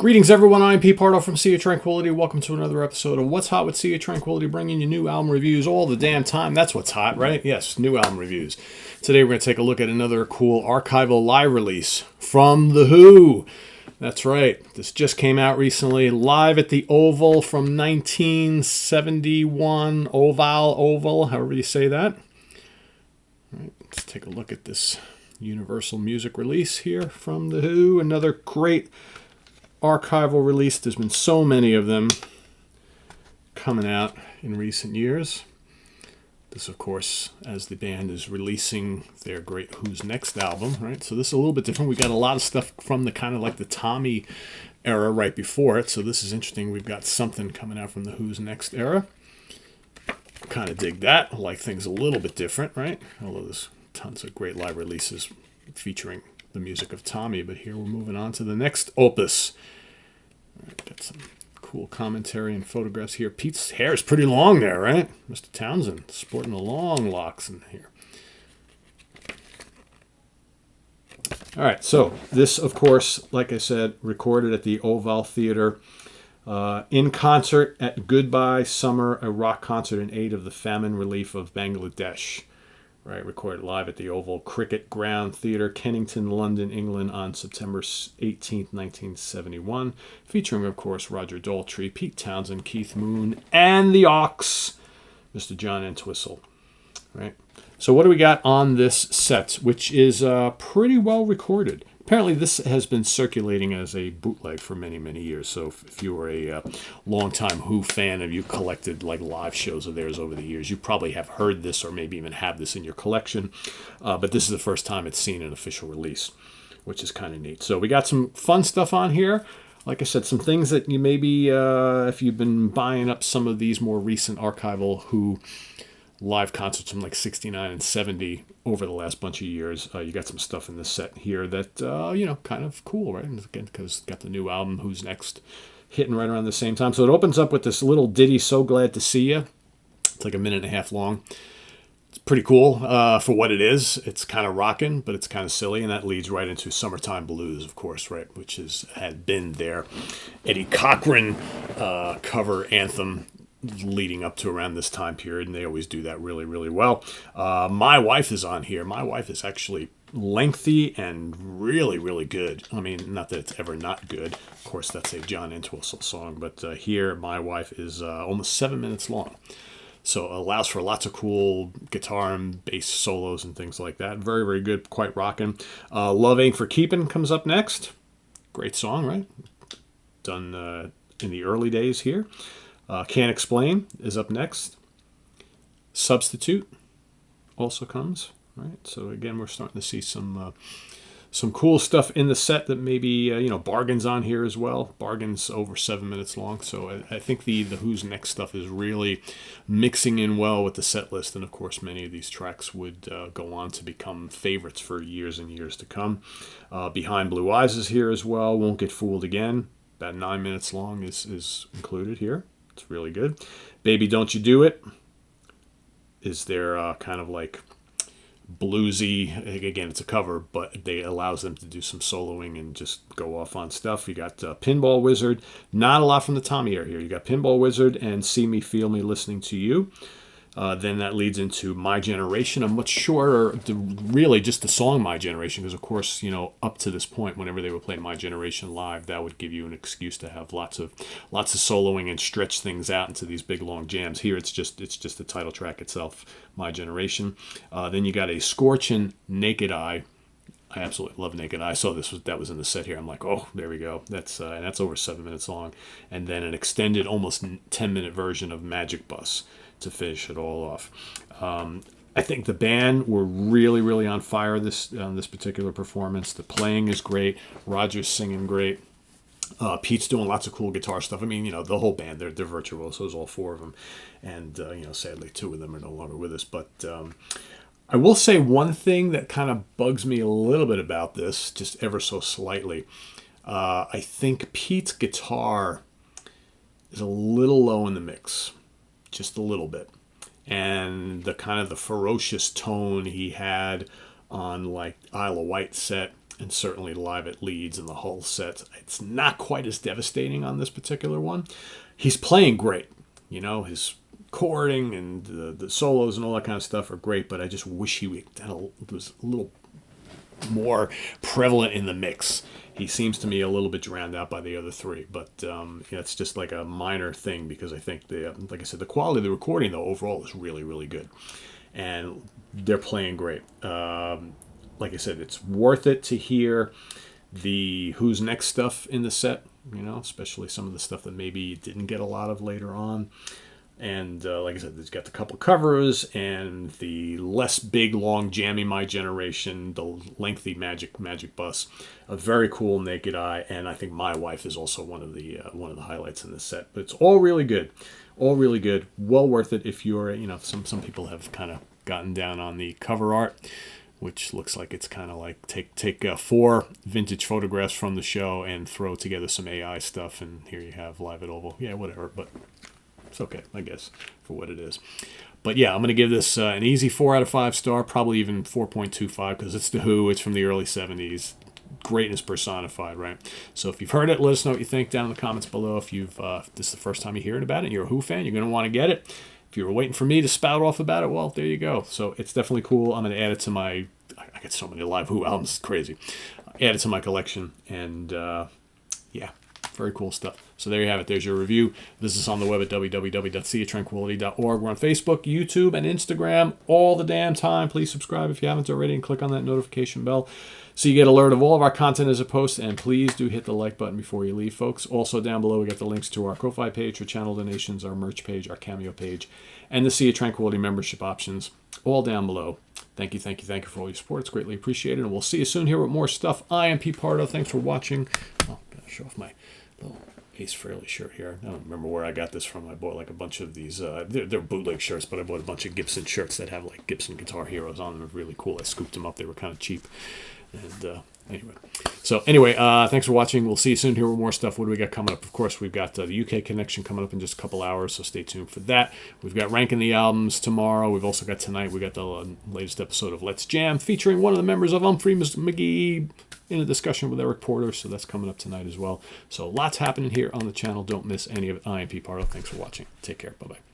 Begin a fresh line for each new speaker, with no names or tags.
Greetings, everyone. I'm Pete Pardo from Sea of Tranquility. Welcome to another episode of What's Hot with Sea of Tranquility, bringing you new album reviews all the damn time. That's what's hot, right? Yes, new album reviews. Today we're going to take a look at another cool archival live release from The Who. That's right. This just came out recently, live at the Oval from 1971. Oval, however you say that. All right, let's take a look at this Universal Music release here from The Who. Another great archival release. There's been so many of them coming out in recent years. This, of course, as the band is releasing their great Who's Next album, right? So this is a little bit different. We got a lot of stuff from the kind of like the Tommy era right before it. So this is interesting. We've got something coming out from the Who's Next era. Kind of dig that. I like things a little bit different, right? Although there's tons of great live releases featuring the music of Tommy. But here we're moving on to the next opus. Right, got some cool commentary and photographs here. Pete's hair is pretty long there, right? Mr. Townsend sporting the long locks in here. All right, so this, of course, like I said, recorded at the Oval Theater in concert at Goodbye Summer, a rock concert in aid of the famine relief of Bangladesh. Right, recorded live at the Oval Cricket Ground Theatre, Kennington, London, England, on September 18th, 1971. Featuring, of course, Roger Daltrey, Pete Townsend, Keith Moon, and the Ox, Mr. John Entwistle. Right. So what do we got on this set, which is pretty well recorded? Apparently, this has been circulating as a bootleg for many, many years. So if you were a longtime Who fan and you collected like live shows of theirs over the years, you probably have heard this or maybe even have this in your collection. But this is the first time it's seen an official release, which is kind of neat. So we got some fun stuff on here. Like I said, some things that you maybe, if you've been buying up some of these more recent archival Who live concerts from like 69 and 70 over the last bunch of years. You got some stuff in this set here that, kind of cool, right? And again, because got the new album, Who's Next, hitting right around the same time. So it opens up with this little ditty, So Glad to See Ya. It's like a minute and a half long. It's pretty cool for what it is. It's kind of rocking, but it's kind of silly. And that leads right into Summertime Blues, of course, right? Which had been their Eddie Cochran cover anthem leading up to around this time period, and they always do that really, really well. My Wife is on here. My Wife is actually lengthy and really, really good. I mean, not that it's ever not good. Of course, that's a John Entwistle song, but here, My Wife is almost 7 minutes long. So it allows for lots of cool guitar and bass solos and things like that. Very, very good, quite rocking. Love Ain't for Keepin' comes up next. Great song, right? Done in the early days here. Can't Explain is up next. Substitute also comes, right? So again, we're starting to see some cool stuff in the set that maybe, Bargain's on here as well. Bargain's over 7 minutes long. So I think the Who's Next stuff is really mixing in well with the set list. And of course, many of these tracks would go on to become favorites for years and years to come. Behind Blue Eyes is here as well. Won't Get Fooled Again, about 9 minutes long is included here. It's really good. Baby Don't You Do It is their kind of like bluesy, again, it's a cover, but they allows them to do some soloing and just go off on stuff. You got Pinball Wizard. Not a lot from the Tommy era here. You got Pinball Wizard and See Me, Feel Me, Listening to You. Then that leads into My Generation, a much shorter, really just the song My Generation, because of course, up to this point, whenever they were playing My Generation live, that would give you an excuse to have lots of soloing and stretch things out into these big long jams. Here, it's just the title track itself, My Generation. Then you got a scorching Naked Eye. I absolutely love Naked Eye. I saw that was in the set here. I'm like, oh, there we go. That's over 7 minutes long. And then an extended, almost 10-minute version of Magic Bus to finish it all off. I think the band were really, really on fire on this particular performance. The playing is great. Roger's singing great. Pete's doing lots of cool guitar stuff. I mean, the whole band, they're virtuosos, all four of them. And, sadly, two of them are no longer with us. But I will say one thing that kind of bugs me a little bit about this, just ever so slightly. I think Pete's guitar is a little low in the mix. Just a little bit. And the kind of the ferocious tone he had on like Isle of Wight set and certainly live at Leeds and the whole set. It's not quite as devastating on this particular one. He's playing great. You know, his chording and the solos and all that kind of stuff are great, but I just wish he was a little more prevalent in the mix. He seems to me a little bit drowned out by the other three, but it's just like a minor thing because I think like I said, the quality of the recording though overall is really, really good, and they're playing great. Like I said, it's worth it to hear the Who's Next stuff in the set, especially some of the stuff that maybe didn't get a lot of later on. And like I said, it's got the couple covers and the less big, long, jammy My Generation, the lengthy Magic Bus, a very cool Naked Eye, and I think My Wife is also one of the highlights in this set. But it's all really good, well worth it if you're some people have kind of gotten down on the cover art, which looks like it's kind of like take 4 vintage photographs from the show and throw together some AI stuff, and here you have Live at Oval. Yeah, whatever, but it's okay, I guess, for what it is. But yeah, I'm going to give this an easy 4 out of 5 star, probably even 4.25 because it's The Who, it's from the early 70s. Greatness personified, right? So if you've heard it, let us know what you think down in the comments below. If this is the first time you're hearing about it and you're a Who fan, you're going to want to get it. If you were waiting for me to spout off about it, well, there you go. So it's definitely cool. I'm going to add it to my... I get so many live Who albums, it's crazy. Add it to my collection, and yeah, very cool stuff. So there you have it. There's your review. This is on the web at www.seaoftranquility.org. We're on Facebook, YouTube, and Instagram all the damn time. Please subscribe if you haven't already and click on that notification bell so you get alert of all of our content as a post. And please do hit the like button before you leave, folks. Also down below, we got the links to our Ko-Fi page for channel donations, our merch page, our Cameo page, and the Sea of Tranquility membership options, all down below. Thank you for all your support. It's greatly appreciated. And we'll see you soon here with more stuff. I am Pete Pardo. Thanks for watching. Oh, gotta show off my little Ace Frehley shirt here. I don't remember where I got this from. I bought like a bunch of these. They're bootleg shirts, but I bought a bunch of Gibson shirts that have like Gibson Guitar Heroes on them. They're really cool. I scooped them up. They were kind of cheap. And anyway, thanks for watching. We'll see you soon here with more stuff. What do we got coming up? Of course, we've got the UK connection coming up in just a couple hours, so stay tuned for that. We've got Ranking the Albums tomorrow. We've also got tonight, we got the latest episode of Let's Jam featuring one of the members of Humphrey McGee in a discussion with Eric Porter, so that's coming up tonight as well. So lots happening here on the channel. Don't miss any of it. I am Pete Pardo. Thanks for watching. Take care. Bye-bye.